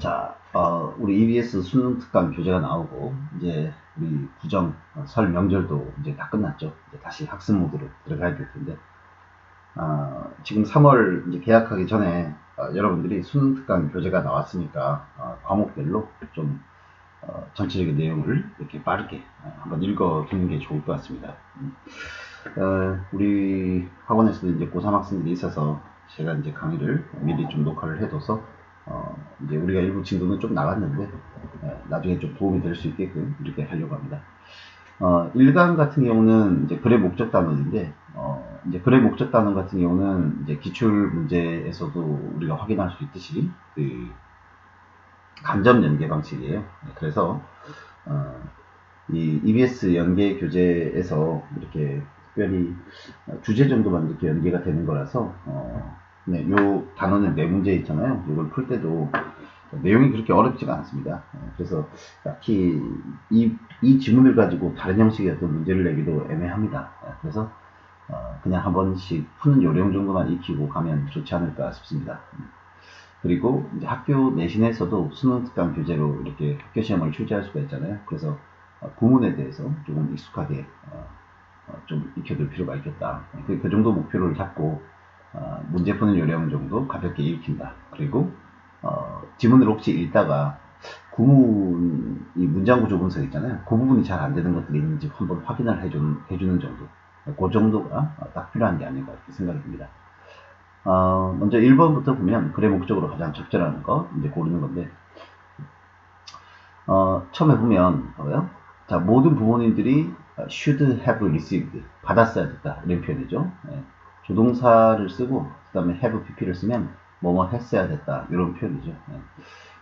자, 우리 EBS 수능 특강 교재가 나오고, 이제 우리 구정, 설 명절도 이제 다 끝났죠. 이제 다시 학습 모드로 들어가야 될 텐데, 지금 3월 이제 개학하기 전에 여러분들이 수능 특강 교재가 나왔으니까 과목별로 좀 전체적인 내용을 이렇게 빠르게 한번 읽어두는 게 좋을 것 같습니다. 우리 학원에서도 이제 고3 학생들이 있어서 제가 이제 강의를 미리 좀 녹화를 해둬서 이제 우리가 일부 진도는 좀 나갔는데 나중에 좀 도움이 될 수 있게끔 이렇게 하려고 합니다. 1강 같은 경우는 이제 글의 목적 단원인데 이제 글의 목적 단원 같은 경우는 이제 기출 문제에서도 우리가 확인할 수 있듯이 그 간접 연계 방식이에요. 그래서 이 EBS 연계 교재에서 이렇게 특별히 주제 정도만 이렇게 연계가 되는 거라서 네, 요 단원의 네 문제 있잖아요. 이걸 풀 때도 내용이 그렇게 어렵지가 않습니다. 그래서 딱히 이 지문을 가지고 다른 형식의 어떤 문제를 내기도 애매합니다. 그래서 그냥 한 번씩 푸는 요령 정도만 익히고 가면 좋지 않을까 싶습니다. 그리고 이제 학교 내신에서도 수능 특강 교재로 이렇게 학교 시험을 출제할 수가 있잖아요. 그래서 구문에 대해서 조금 익숙하게 좀 익혀둘 필요가 있겠다. 그 정도 목표를 잡고 문제 푸는 요령 정도 가볍게 익힌다. 그리고 지문을 혹시 읽다가 구문, 이 문장 구조 분석 있잖아요. 그 부분이 잘 안 되는 것들이 있는지 한번 확인을 해주는 정도. 그 정도가 딱 필요한 게 아닌가 이렇게 생각이 듭니다. 먼저 1번부터 보면 글의 목적으로 가장 적절한 거 이제 고르는 건데 처음에 보면 봐봐요. 자, 모든 부모님들이 should have received 받았어야 됐다 이런 표현이죠. 조동사를 쓰고 그 다음에 have pp를 쓰면 뭐뭐 했어야 됐다 이런 표현이죠.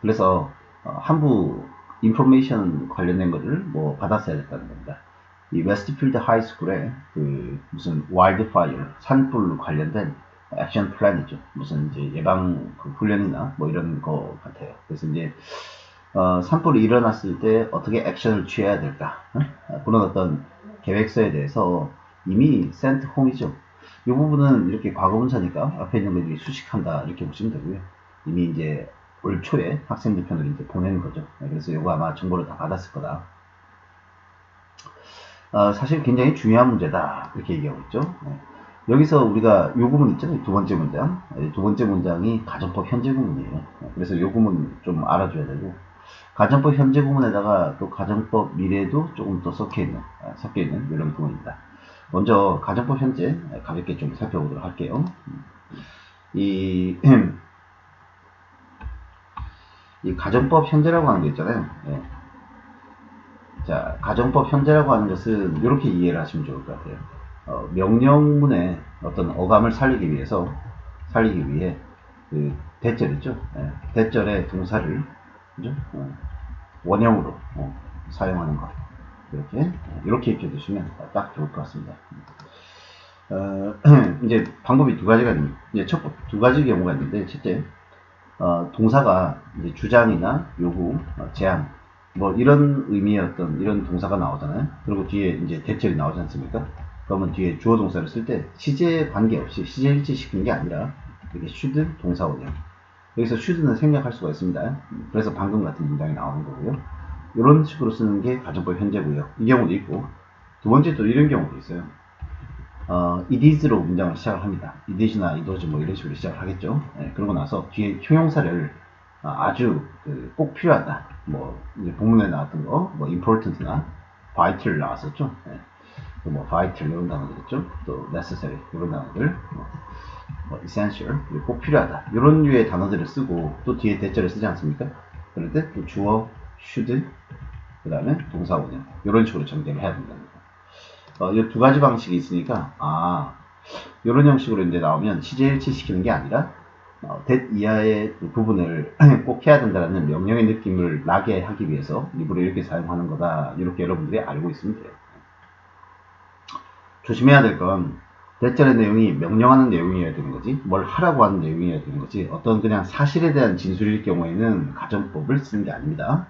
그래서 한부 인포메이션 관련된 것을 뭐 받았어야 됐다는 겁니다. 이 웨스트필드 하이스쿨에 그 무슨 와일드파이어 산불 관련된 액션 플랜이죠. 무슨 이제 예방 그 훈련이나 뭐 이런 거 같아요. 그래서 이제 산불이 일어났을 때 어떻게 액션을 취해야 될까? 그런 어떤 계획서에 대해서 이미 sent home이죠. 이 부분은 이렇게 과거분사니까 앞에 있는 것들이 수식한다 이렇게 보시면 되고요. 이미 이제 올 초에 학생들 편으로 이제 보내는 거죠. 그래서 이거 아마 정보를 다 받았을 거다. 사실 굉장히 중요한 문제다 이렇게 얘기하고 있죠. 여기서 우리가 요 구문 있잖아요. 두 번째 문장. 두 번째 문장이 가정법 현재 구문이에요. 그래서 요 구문 좀 알아줘야 되고 가정법 현재 구문에다가 또 가정법 미래도 조금 더 섞여 있는 이런 구문입니다. 먼저 가정법 현재 가볍게 좀 살펴보도록 할게요. 이 가정법 현재라고 하는 게 있잖아요. 자, 가정법 현재라고 하는 것은 이렇게 이해를 하시면 좋을 것 같아요. 명령문의 어떤 어감을 살리기 위해 그 대절이죠. 대절의 동사를 그죠? 원형으로 사용하는 것 이렇게 익혀두시면 딱 좋을 것 같습니다. 이제 방법이 두 가지가 있는데 이제 두 가지 경우가 있는데 첫째 동사가 이제 주장이나 요구, 제안 뭐 이런 의미의 어떤 이런 동사가 나오잖아요. 그리고 뒤에 이제 대절이 나오지 않습니까? 그러면 뒤에 주어 동사를 쓸 때 시제에 관계없이 시제 일치시키는 게 아니라 이렇게 should 동사 원형. 여기서 should는 생략할 수가 있습니다. 그래서 방금 같은 문장이 나오는 거고요. 이런 식으로 쓰는 게 가정법 현재고요. 이 경우도 있고 두 번째 또 이런 경우도 있어요. it is로 문장을 시작을 합니다. it is나 it was 뭐 이런 식으로 시작을 하겠죠. 그러고 나서 뒤에 형용사를 아주 꼭 필요하다. 뭐 이제 본문에 나왔던 거, 뭐 important나 vital 나왔었죠. 뭐 vital 이런 단어들 있죠. 또 necessary 이런 단어들, 뭐 essential 꼭 필요하다. 이런 류의 단어들을 쓰고 또 뒤에 대절을 쓰지 않습니까? 그럴 때 또 주어, should, 그 다음에 동사 원형 이런 식으로 전개를 해야 된다는 거. 이 두 가지 방식이 있으니까 이런 형식으로 이제 나오면 시제 일치시키는 게 아니라 that 이하의 부분을 꼭 해야 된다는 명령의 느낌을 나게 하기 위해서 일부러 이렇게 사용하는 거다. 이렇게 여러분들이 알고 있으면 돼요. 조심해야 될 건 대절의 내용이 명령하는 내용이어야 되는 거지 뭘 하라고 하는 내용이어야 되는 거지 어떤 그냥 사실에 대한 진술일 경우에는 가정법을 쓰는 게 아닙니다.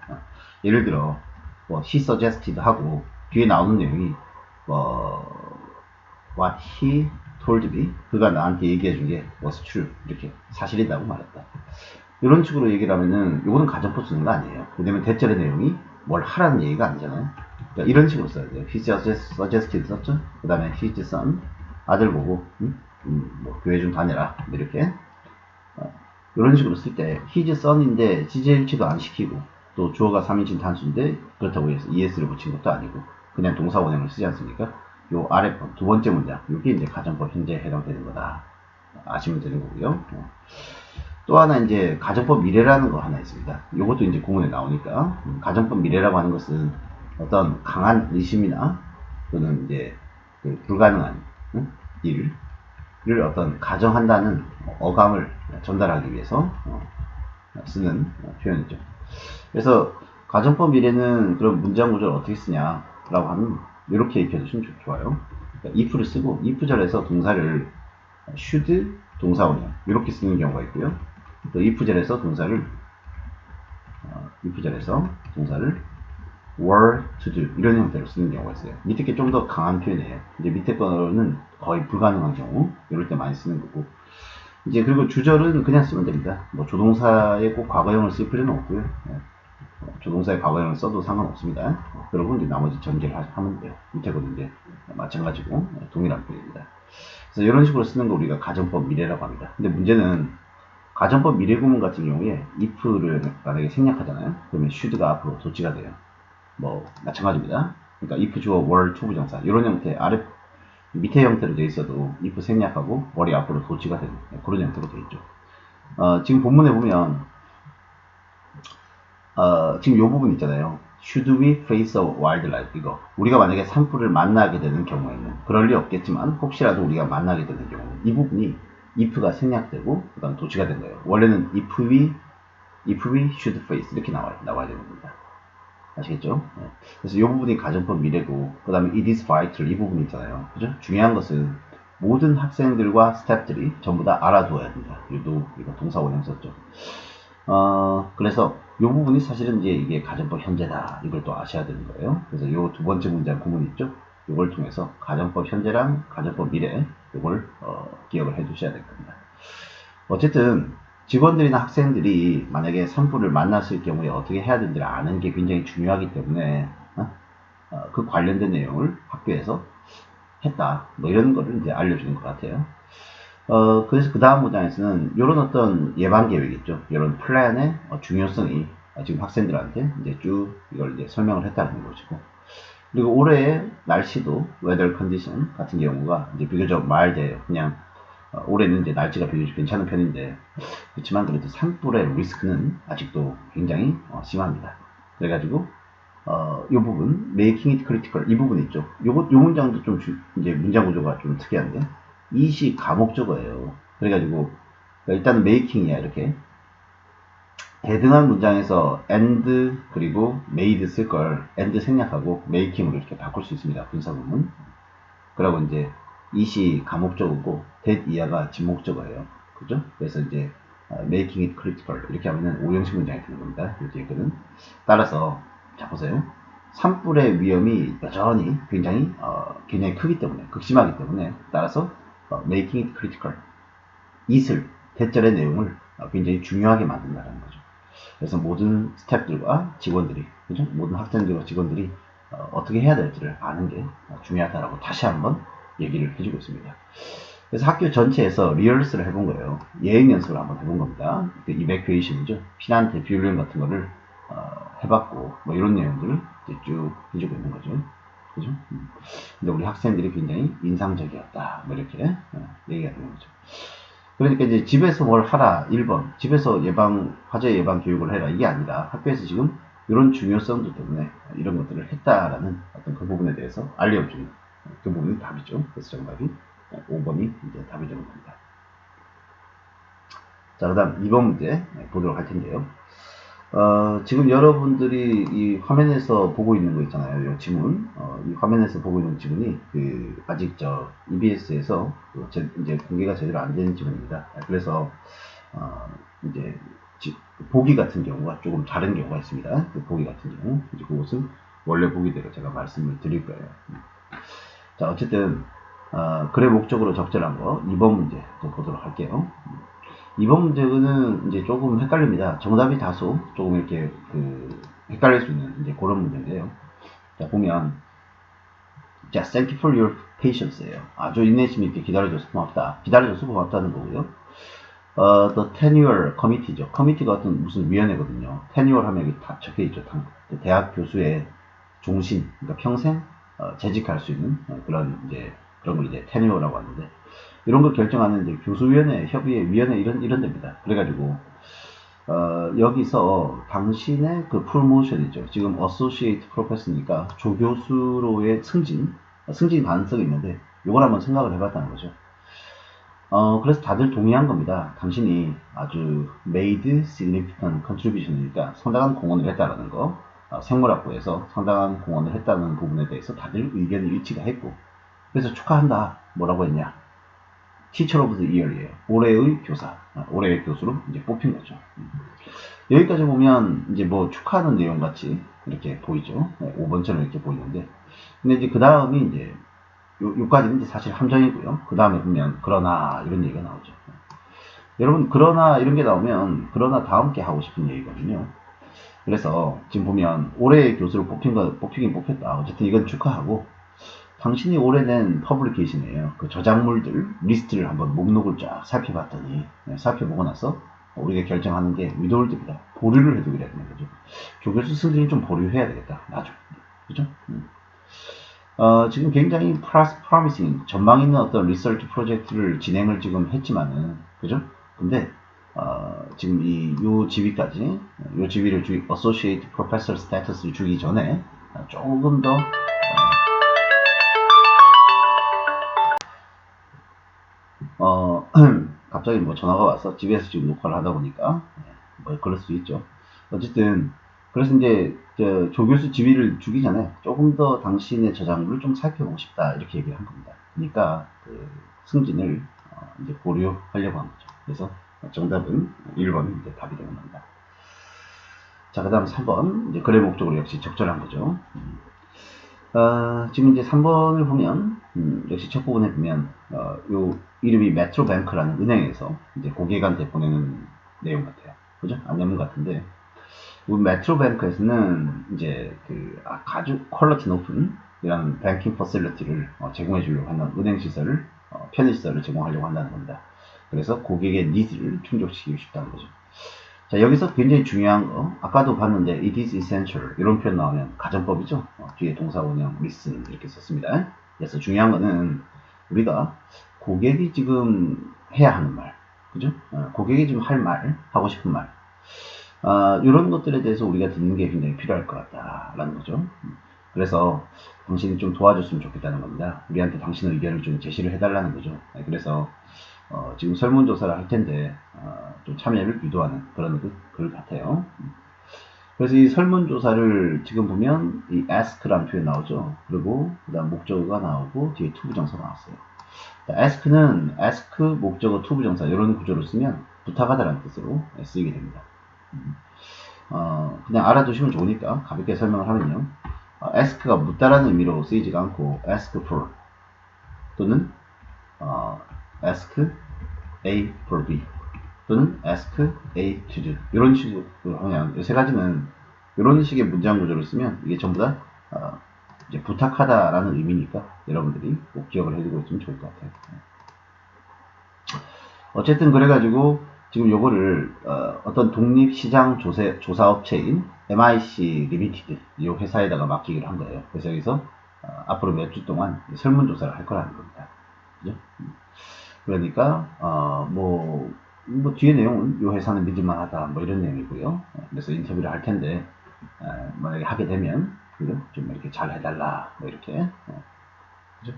예를 들어 뭐 he suggested 하고 뒤에 나오는 내용이 what he told me 그가 나한테 얘기해 준 게 was true 이렇게 사실이라고 말했다. 이런 식으로 얘기를 하면은 이거는 가정법 쓰는 거 아니에요. 왜냐면 대절의 내용이 뭘 하라는 얘기가 아니잖아요. 그러니까 이런 식으로 써야 돼요. His suggested 썼죠. 그 다음에 his son 아들 보고 뭐 교회 좀 다녀라 이렇게 이런 식으로 쓸 때 his son인데 CJ일치도 안 시키고 또 주어가 3인칭 단수인데 그렇다고 해서 es를 붙인 것도 아니고 그냥 동사 원형을 쓰지 않습니까? 요 아래 두 번째 문장 이게 이제 가정법 현재에 해당되는 거다 아시면 되는 거고요. 또 하나 이제 가정법 미래라는 거 하나 있습니다. 이것도 이제 구문에 나오니까 가정법 미래라고 하는 것은 어떤 강한 의심이나 또는 이제 그 불가능한 일을 어떤 가정한다는 어감을 전달하기 위해서 쓰는 표현이죠. 그래서 가정법 미래는 그럼 문장 구조를 어떻게 쓰냐라고 하면 이렇게 익혀주시면 좋아요. 그러니까 if를 쓰고 if절에서 동사를 should 동사원형 이렇게 쓰는 경우가 있고요. 또 if절에서 동사를 were to do 이런 형태로 쓰는 경우가 있어요. 밑에 게 좀 더 강한 표현이에요. 이제 밑에 거는 거의 불가능한 경우 이럴 때 많이 쓰는 거고 이제 그리고 주절은 그냥 쓰면 됩니다. 뭐 조동사에 꼭 과거형을 쓸 필요는 없고요. 조동사의 과거형을 써도 상관없습니다. 그리고 이제 나머지 전제를 하면 돼요. 밑에 거는 이제 마찬가지고 동일한 표현입니다. 그래서 이런 식으로 쓰는 거 우리가 가정법 미래라고 합니다. 근데 문제는 가정법 미래 구문 같은 경우에 if를 만약에 생략하잖아요. 그러면 should가 앞으로 도치가 돼요. 뭐 마찬가지입니다. 그러니까 if 주어 were to 부정사 이런 형태 아래 밑에 형태로 돼 있어도 if 생략하고 월이 앞으로 도치가 되는 그런 형태로 돼 있죠. 지금 본문에 보면 지금 이 부분 있잖아요. Should we face a wildlife? 이거 우리가 만약에 산불을 만나게 되는 경우에는 그럴 리 없겠지만 혹시라도 우리가 만나게 되는 경우 이 부분이 if가 생략되고 그 다음 도치가 된 거예요. 원래는 if we should face 이렇게 나와야 되는 겁니다. 아시겠죠? 네. 그래서 이 부분이 가정법 미래고 그 다음에 it is vital 이 부분이 있잖아요. 그죠? 중요한 것은 모든 학생들과 스태프들이 전부 다 알아두어야 된다. 이거 동사 원형 썼죠. 그래서 이 부분이 사실은 이게 가정법 현재다. 이걸 또 아셔야 되는 거예요. 그래서 이 두 번째 문장 구문 있죠? 이걸 통해서 가정법 현재랑 가정법 미래 이걸 기억을 해 두셔야 될 겁니다. 어쨌든 직원들이나 학생들이 만약에 산불을 만났을 경우에 어떻게 해야 되는지를 아는 게 굉장히 중요하기 때문에 그 관련된 내용을 학교에서 했다. 뭐 이런 거를 이제 알려주는 것 같아요. 그래서 그 다음 문장에서는 이런 어떤 예방 계획 있죠. 이런 플랜의 중요성이 지금 학생들한테 이제 쭉 이걸 이제 설명을 했다는 것이고. 그리고 올해의 날씨도 weather condition 같은 경우가 이제 비교적 마일드해요. 그냥 올해는 이제 날씨가 비교적 괜찮은 편인데 그렇지만 그래도 산불의 리스크는 아직도 굉장히 심합니다. 그래가지고 이 부분 making it critical 이 부분 있죠. 요 문장도 좀 이제 문장 구조가 좀 특이한데 이시 가목적어예요. 그래가지고 일단은 making이야 이렇게 대등한 문장에서 and 그리고 made 쓸 걸 and 생략하고 making으로 이렇게 바꿀 수 있습니다. 분사구문. 그리고 이제 이시 가목적어고 that 이하가 진목적어예요. 그죠? 그래서 이제 making it critical 이렇게 하면은 5형식 문장이 되는 겁니다. 이제 이거는 따라서 자 보세요. 산불의 위험이 여전히 굉장히 크기 때문에 극심하기 때문에 따라서 making it critical it을 대절의 내용을 굉장히 중요하게 만든다는 거죠. 그래서 모든 스태프들과 직원들이 그죠? 모든 학생들과 직원들이 어떻게 해야 될지를 아는 게 중요하다라고 다시 한번 얘기를 해주고 있습니다. 그래서 학교 전체에서 리허설을 해본 거예요. 예행 연습을 한번 해본 겁니다. 그 이베큐에이션이죠. 피난 대피 훈련 같은 거를 해봤고 뭐 이런 내용들을 이제 쭉 해주고 있는 거죠. 그죠? 근데 우리 학생들이 굉장히 인상적이었다. 뭐 이렇게 얘기가 되는 거죠. 그러니까 이제 집에서 뭘 하라 1번 집에서 화재 예방 교육을 해라 이게 아니라 학교에서 지금 이런 중요성들 때문에 이런 것들을 했다라는 어떤 그 부분에 대해서 알려주는 그 부분이 답이죠. 그래서 정답이 5번이 이제 답이 되는 겁니다. 자, 그 다음 2번 문제 보도록 할 텐데요. 지금 여러분들이 이 화면에서 보고 있는 거 있잖아요. 이 지문. 이 화면에서 보고 있는 지문이 아직 EBS에서 이제 공개가 제대로 안 되는 지문입니다. 그래서 이제 보기 같은 경우가 조금 다른 경우가 있습니다. 그 보기 같은 경우. 이제 그것은 원래 보기대로 제가 말씀을 드릴 거예요. 자, 어쨌든 글의 목적으로 적절한 거 2번 문제 좀 보도록 할게요. 2번 문제는 이제 조금 헷갈립니다. 정답이 다소 조금 이렇게 헷갈릴 수 있는 이제 그런 문제인데요. 자, 보면, 자, thank you for your patience예요. 아주 인내심 있게 기다려줘서 고맙다. 기다려줘서 고맙다는 거고요. the tenure committee죠. committee가 어떤 무슨 위원회거든요. tenure 하면 여기 다 적혀 있죠. 대학 교수의 종신, 그러니까 평생 재직할 수 있는 그런 걸 이제 tenure라고 하는데, 이런 걸 결정하는 이제 교수위원회, 협의회, 위원회 이런 데입니다. 그래가지고 여기서 당신의 그 프로모션이죠. 지금 associate professor니까 조교수로의 승진 가능성이 있는데, 요걸 한번 생각을 해봤다는 거죠. 그래서 다들 동의한 겁니다. 당신이 아주 made significant contribution이니까 상당한 공헌을 했다라는 거, 생물학부에서 상당한 공헌을 했다는 부분에 대해서 다들 의견이 일치가 했고, 그래서 축하한다. 뭐라고 했냐? Teacher of the Year이에요. 올해의 교사, 올해의 교수로 이제 뽑힌 거죠. 여기까지 보면 이제 뭐 축하하는 내용 같이 이렇게 보이죠. 5번처럼 이렇게 보이는데, 근데 이제 그 다음이 이제 요까지는 이제 사실 함정이고요. 그 다음에 보면 그러나 이런 얘기가 나오죠. 여러분, 그러나 이런 게 나오면 그러나 다음 게 하고 싶은 얘기거든요. 그래서 지금 보면 올해의 교수를 뽑히긴 뽑혔다. 어쨌든 이건 축하하고, 당신이 올해 낸 퍼블리케이션이에요. 그 저작물들 리스트를 한번 목록을 쫙 살펴봤더니, 살펴보고 나서 우리가 결정하는 게 위도울드입니다. 보류를 해두게 되는 거죠. 조교수 승진을 좀 보류해야 되겠다. 나중에. 그죠? 지금 굉장히 프로미싱, 전망 있는 어떤 리서치 프로젝트를 진행을 지금 했지만은, 그죠? 근데, 지금 요 지위까지, 요 지위를 Associate Professor 스테이터스를 주기 전에, 조금 더, 갑자기 뭐 전화가 와서 집에서 지금 녹화를 하다 보니까, 뭐 그럴 수 있죠. 어쨌든, 그래서 이제 조교수 지위를 주기 전에 조금 더 당신의 저작물을 좀 살펴보고 싶다 이렇게 얘기를 한 겁니다. 그러니까 그 승진을 이제 보류하려고 한 거죠. 그래서 정답은 1번 이제 답이 되는 겁니다. 자, 그 다음 3번 이제 거래 목적으로 역시 적절한 거죠. 지금 이제 3번을 보면 역시 첫 부분에 보면 요 이름이 메트로뱅크라는 은행에서 이제 고객한테 보내는 내용 같아요. 그죠? 안내문 같은데, 메트로뱅크에서는 이제 아주 퀄리티 높은 이런 뱅킹 퍼실리티를 제공해 주려고 하는 은행 시설을, 편의 시설을 제공하려고 한다는 겁니다. 그래서 고객의 니즈를 충족시키고 싶다는 거죠. 자, 여기서 굉장히 중요한 거, 아까도 봤는데 it is essential 이런 표현 나오면 가정법이죠. 뒤에 동사원형 listen 이렇게 썼습니다. 그래서 중요한 거는 우리가 고객이 지금 해야 하는 말, 그죠? 고객이 지금 할 말, 하고 싶은 말, 이런 것들에 대해서 우리가 듣는 게 굉장히 필요할 것 같다라는 거죠. 그래서 당신이 좀 도와줬으면 좋겠다는 겁니다. 우리한테 당신의 의견을 좀 제시를 해달라는 거죠. 그래서 지금 설문조사를 할 텐데 좀 참여를 유도하는 그런 글 같아요. 그래서 이 설문조사를 지금 보면 이 ask라는 표현 나오죠. 그리고 그 다음 목적어가 나오고 뒤에 투부정사가 나왔어요. ask는 ask, 목적어, 투부정사 이런 구조로 쓰면 부탁하다라는 뜻으로 쓰이게 됩니다. 그냥 알아두시면 좋으니까 가볍게 설명을 하면요. ask가 묻다라는 의미로 쓰이지가 않고 ask for 또는 ask A for B 또는 ask A to do 이런 식으로 하면 이 세 가지는 이런 식의 문장 구조를 쓰면 이게 전부 다 이제 부탁하다라는 의미니까 여러분들이 꼭 기억을 해두고 있으면 좋을 것 같아요. 어쨌든 그래가지고 지금 요거를 어떤 독립시장 조사업체인 MIC 리미티드 이 회사에다가 맡기기로 한 거예요. 그래서 여기서 앞으로 몇 주 동안 설문조사를 할 거라는 겁니다. 그죠? 그러니까 뭐 뒤에 내용은 이 회사는 믿을만하다 뭐 이런 내용이고요. 그래서 인터뷰를 할 텐데 만약에 하게 되면 좀 이렇게 잘 해달라 뭐 이렇게 그죠?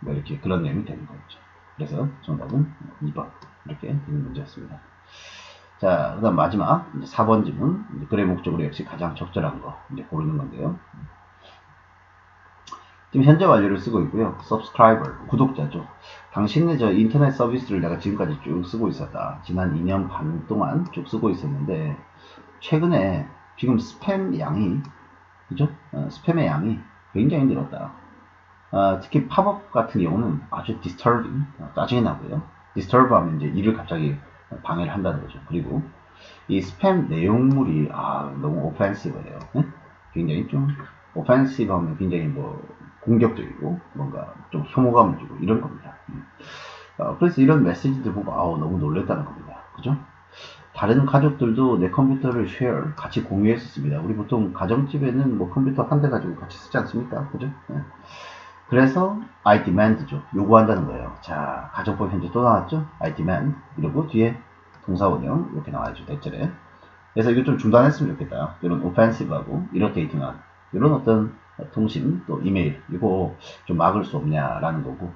뭐 이렇게 그런 내용이 되는 거죠. 그래서 정답은 2번 이렇게 되는 문제였습니다. 자, 그 다음 마지막 4번 지문 거래 목적으로 역시 가장 적절한 거 이제 고르는 건데요. 지금 현재 완료를 쓰고 있고요. subscriber, 구독자죠. 당신의 저 인터넷 서비스를 내가 지금까지 쭉 쓰고 있었다. 지난 2년 반 동안 쭉 쓰고 있었는데 최근에 지금 스팸 양이 그죠? 스팸의 양이 굉장히 늘었다. 특히 팝업 같은 경우는 아주 disturbing, 짜증이 나고요. disturb 하면 이제 일을 갑자기 방해를 한다는 거죠. 그리고 이 스팸 내용물이 너무 오펜시브해요. 굉장히 좀 오펜시브하면 굉장히 뭐 공격적이고 뭔가 좀 혐오감을 주고 이런 겁니다. 그래서 이런 메시지들 보고 너무 놀랬다는 겁니다. 그죠? 다른 가족들도 내 컴퓨터를 쉐어 같이 공유했었습니다. 우리 보통 가정집에는 뭐 컴퓨터 한 대 가지고 같이 쓰지 않습니까? 그죠? 그래서 I demand죠. 요구한다는 거예요. 자, 가정법 현재 또 나왔죠? I demand. 이러고 뒤에 동사원형 이렇게 나와야죠. 대절에. 그래서 이거 좀 중단했으면 좋겠다. 이런 오펜시브하고 이러테이팅한 이런 어떤 통신 또 이메일 이거 좀 막을 수 없냐라는 거고.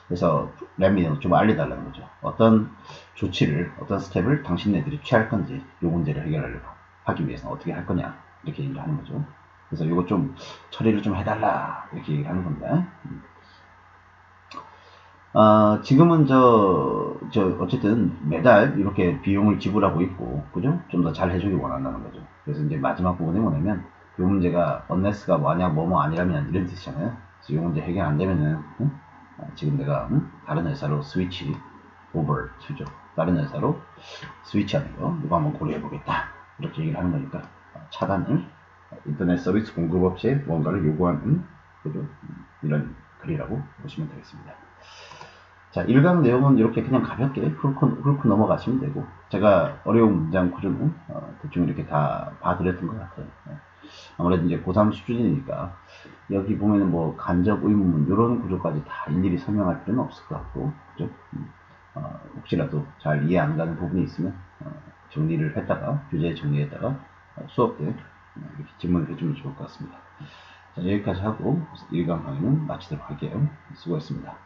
그래서 랩미는 좀 알려달라는 거죠. 어떤 조치를 어떤 스텝을 당신네들이 취할 건지 이 문제를 해결하려고 하기 위해서 어떻게 할 거냐 이렇게 얘기를 하는 거죠. 그래서 이거 좀 처리를 좀 해달라 이렇게 얘기를 하는 건데 지금은 어쨌든 매달 이렇게 비용을 지불하고 있고, 그죠? 좀 더 잘 해주길 원한다는 거죠. 그래서 이제 마지막 부분에 뭐냐면, 이 문제가, unless가 만약 뭐뭐 아니라면 이런 뜻이잖아요. 그래서 이 문제 해결 안 되면은, 지금 내가, 다른 회사로 스위치, over to죠. 다른 회사로 스위치하는 거, 이거 한번 고려해보겠다. 이렇게 얘기를 하는 거니까, 차단을, 인터넷 서비스 공급업체에 뭔가를 요구하는, 그죠? 이런 글이라고 보시면 되겠습니다. 자, 1강 내용은 이렇게 그냥 가볍게 훑고 넘어가시면 되고, 제가 어려운 문장 구조는 대충 이렇게 다 봐드렸던 것 같아요. 아무래도 이제 고3 수준이니까 여기 보면은 뭐 간접 의문문 이런 구조까지 다 일일이 설명할 필요는 없을 것 같고, 그죠? 혹시라도 잘 이해 안 가는 부분이 있으면 정리를 했다가 교재 정리했다가 수업 때 이렇게 질문을 해주면 좋을 것 같습니다. 자, 여기까지 하고 1강 강의는 마치도록 할게요. 수고했습니다.